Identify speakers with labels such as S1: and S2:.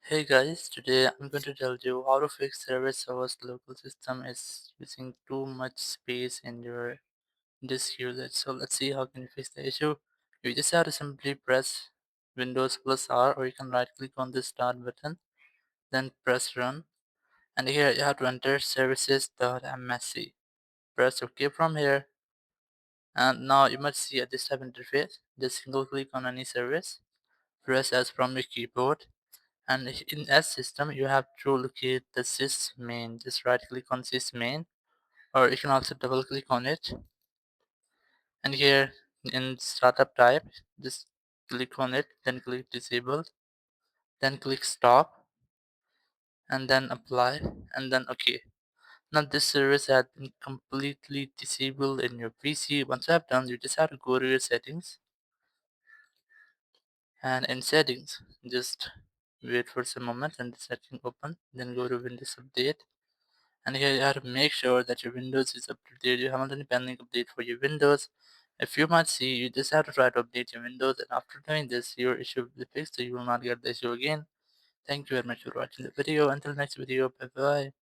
S1: Hey guys, today I'm going to tell you how to fix service host local system is using too much space in your disk usage. So let's see how can you fix the issue. You just have to simply press Windows plus R, or you can right click on the start button, then press run, and here you have to enter services.msc. Press OK from here, and now you must see a this type interface. Just single click on any service, press S from your keyboard, and in S system you have to locate the sys main. Just right click on sys main, or you can also double click on it, and here in startup type just click on it, then click disable, then click stop, and then apply, and then OK. Now this service has been completely disabled in your PC. Once you have done, you just have to go to your settings, and in settings just wait for some moment and the setting open, then go to Windows Update. And here you have to make sure that your Windows is up to date. You haven't any pending update for your Windows. If you might see, you just have to try to update your Windows, and after doing this, your issue will be fixed, so you will not get the issue again. Thank you very much for watching the video. Until next video, bye bye.